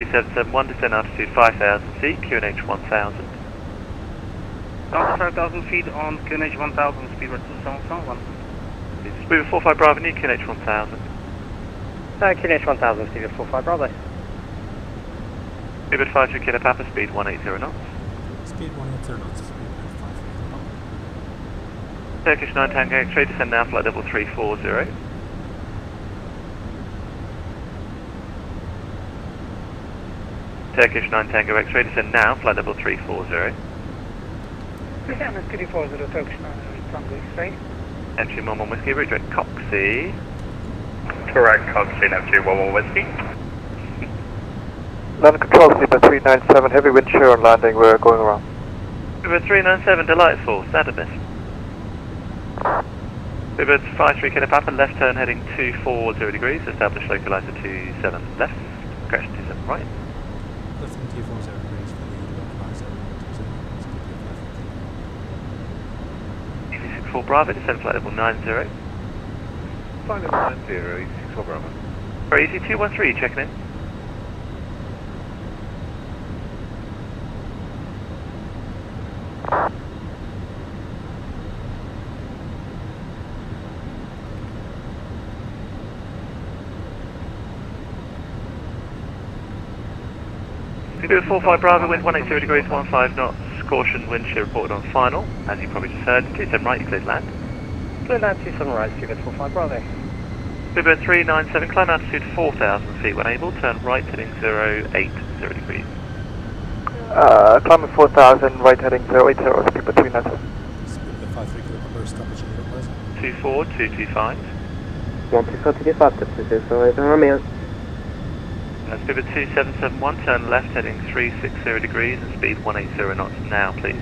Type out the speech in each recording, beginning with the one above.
3771, descend altitude 5000 feet, QNH 1000. Down to 5,000 feet on QNH 1000, speedbird 2771. Speedbird 45 Bravo, new QNH 1000. QNH 1000, speedbird 45 Bravo. Speedbird 53 Kilo Papa, speed 180 knots. Speed 180 knots, speedbird 53 Turkish 9 Tango X-ray, descend now, flight level 340. Turkish 9 Tango X-ray, descend now, flight level 340. Descend 340, Turkish 9 Tango X-ray. Entry 11 Whiskey, route direct Coxie. Correct, Coxie, Neptune 11 Whiskey. Land control, Speedbird 397, heavy wind shear on landing, we're going around. Speedbird 397, delightful, standard miss. Speedbird 53 Kilo Papa, left turn heading 240 degrees, establish localizer 27 left, crash 27 right. Left turn 240 degrees for the localizer 27, speedbird 64 Bravo, descend flight level 90. Flight level 90, 64 Bravo. Very easy, 213, checking in. Speedbird 45 Bravo, wind 180 degrees, 15 knots, caution, wind shear reported on final. As you probably just heard, 27 right, you cleared land. Clear land 27 right, speedbird 45 Bravo. Speedbird 397, climb altitude 4,000 feet when able, turn right heading 080 degrees. Climbing 4,000, right heading 080, Speedbird 397. Speedbird 53 Kilo Papa, establishing localizer. 24225. 124 to get faster, 260 Romeo. Speedbird 2771, turn left heading 360 degrees and speed 180 knots now, please.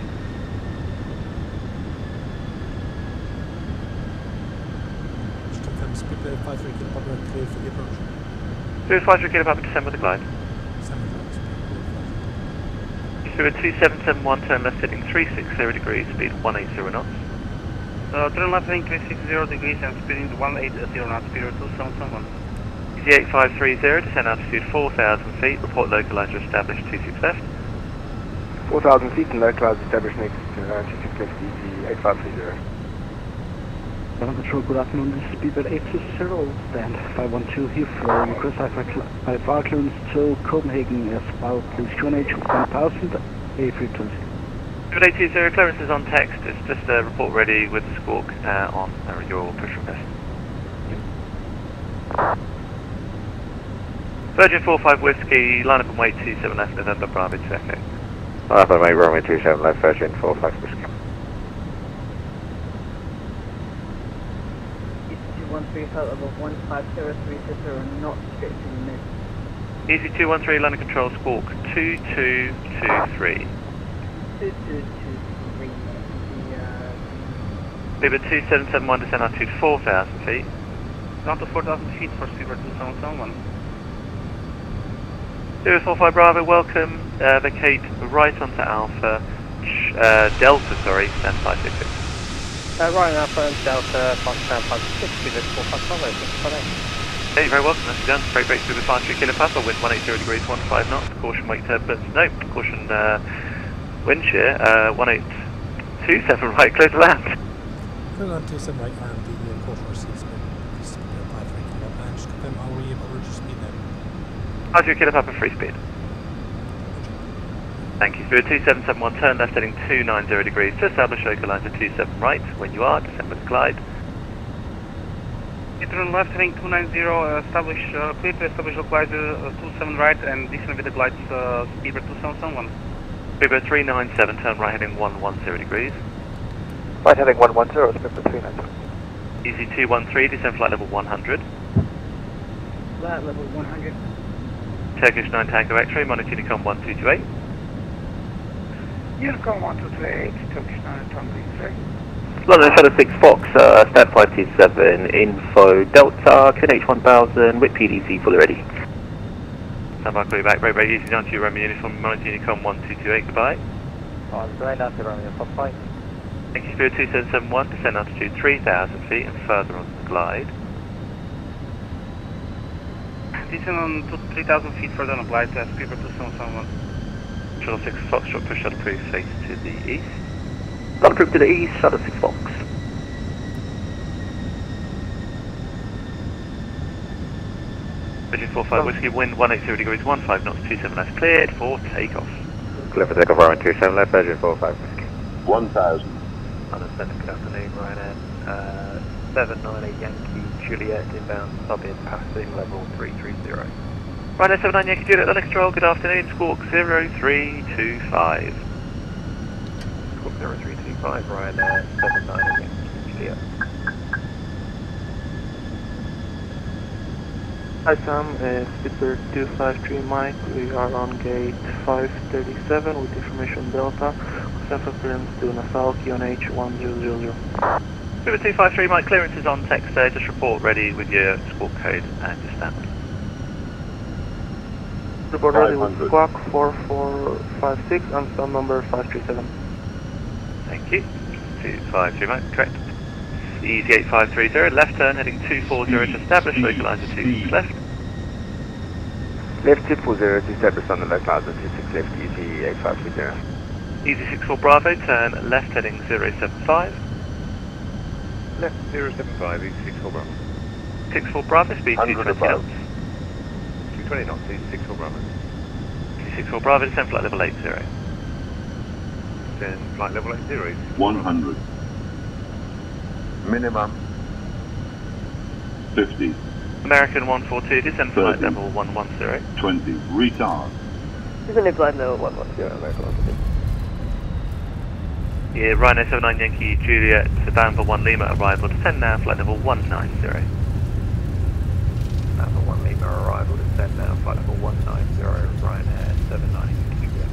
Just confirm Speedbird 53 Kilo Papa clear for the approach. Speedbird 53 Kilo Papa, descend with the glide. Descend with the glide, Speedbird 2771, turn left heading 360 degrees, speed 180 knots. Turn left heading 360 degrees and speeding 180 knots, speedbird 2771. Easy 8530, descend altitude 4,000 feet, report localizer established 26 left. 4,000 feet and localizer established next to 26 left, easy 8530. Ground control, good afternoon, this is Speedbird 860, stand 512 Heathrow, request IFR clearance to Copenhagen as well, please QNH 1000, A320. Speedbird 820, clearance is on text, it's just a report ready with the squawk on your push request. Virgin 45 Whiskey, line up and wait 27 left, November Bravo 2 Echo. Line up and wait, Romeo 27 left, Virgin 45 Whiskey. 213, flight level 15030, not straight to the mid. Easy 213, line of control, squawk 2223. 2223, Speedbird 2771, descend altitude 4,000 feet. Down to 4,000 feet for speedbird 2771. Speedbird 45 Bravo, welcome, vacate right onto Alpha, Delta, sorry, stand 566. Right now, Alpha and Delta, stand 566, speedbird 45 Bravo, 658. Hey, you're very welcome, that's done. Straight break Speedbird 53 Kilo Papa, wind 180 degrees, 15 knots, caution wake turbulence, no, caution wind shear, 1827 right, clear to land. Clear land 27 right and the caution receives Speedbird 53 Kilo Papa, and just confirm are we able to reach speed now? 53 Kilo Papa, free speed. Thank you. Speedbird 2771, turn left heading 290 degrees to establish localizer 27 right. When you are, descend with the glide. Turn left heading 290, clear to establish localizer 27 right and descend with the glide speedbird 2771. Speedbird 397, turn right heading 110 degrees. Right heading 110, Speedbird 397. Easy 213, descend flight level 100. Flight level 100. Turkish 9 Tango X-ray, monitor Unicom 1228. Unicom 1228, Turkish 9 Tango X-ray. London Shadow 6 Fox, stand 527, info Delta, QNH 1000, with PDC fully ready. Stand by, call you back, very easy down to your Romeo uniform, monitor Unicom 1228, goodbye. On ground after Romeo 45. Thank you, Spirit 2771, descend altitude 3,000 feet and further on the glide. descend on to 3,000 feet further on a glide, speed for 2771. Shuttle 6 Foxtrot, push shuttle crew face to the east. Shuttle approved to the east, shuttle 6 Fox. Virgin 45 Whiskey, wind 180 degrees 15 knots, 27 left, cleared for takeoff. Clear for takeoff, Ryan 27 left, Virgin 45 Whiskey. 1,000. Understand, good afternoon, Ryanair. 798 Yankee Juliet inbound, sub-in, passing level 330. Ryanair 79 Yankee Juliet, London Control, good afternoon, squawk 0325. Squawk 0325, Ryanair 79 Yankee Juliet. Hi Sam, Spitzer 253 Mike, we are on gate 537 with information Delta, self clearance to Nassau, QNH 1000. River 253 Mike, clearance is on text there, just report ready with your squawk code and your stamp. Report ready with squawk 4456 and stamp number 537. Thank you. 253 Mike, correct. Easy 8530, left turn heading 240 to establish, localizer 26 left. Left 240 to establish on the localizer 26 left, easy 8530. Easy 64 Bravo, turn left heading 075. Left 075, easy 64 Bravo. 64 Bravo, speed 220 knots. 220 knots, easy 64 Bravo. Easy 64 Bravo, descend flight level 80. Then flight level 80, 100. minimum 50. American 142, descend flight level 110. 20. Retard. Descend flight level 110, American 142. Yeah, Ryanair 79 Yankee Juliet, Sedan for 1 Lima arrival, descend now, flight level 190. Alpha 1 Lima arrival, descend now, flight level 190, Ryanair 79 Yankee Juliet.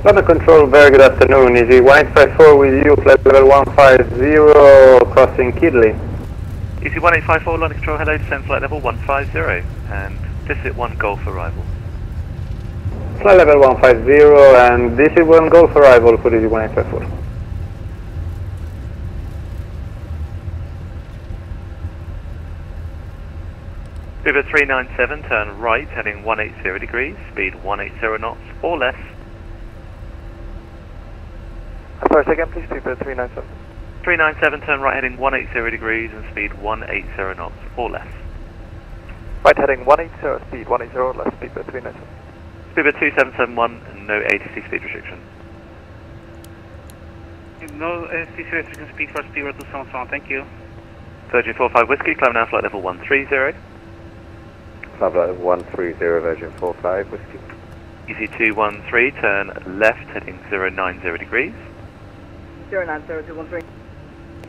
London Control, very good afternoon. Easy 1854 with you, flight level 150, crossing Kidley. Easy 1854, London Control, hello, descend flight level 150, and visit 1 Golf arrival. Flight level 150, and this is 1 Golf arrival for Easy 1854. River 397, turn right, heading 180 degrees, speed 180 knots or less. Sorry, second please, River 397. 397, turn right, heading 180 degrees and speed 180 knots or less. Right heading 180, speed 180, less, River 397. River 2771, no ATC speed restriction. No ATC restriction speed for speed 271, thank you. Virgin 45 Whiskey, climb now flight level 130. Flight level 130, Virgin 45 Whiskey. Easy 213, turn left, heading 090 degrees. 090213.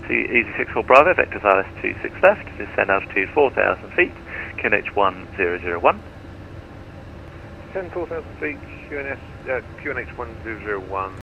Easy 64 Bravo, vector Valis 26 left, descend altitude 4,000 feet, QNH 1001. 10 4,000 feet, QNH 1001.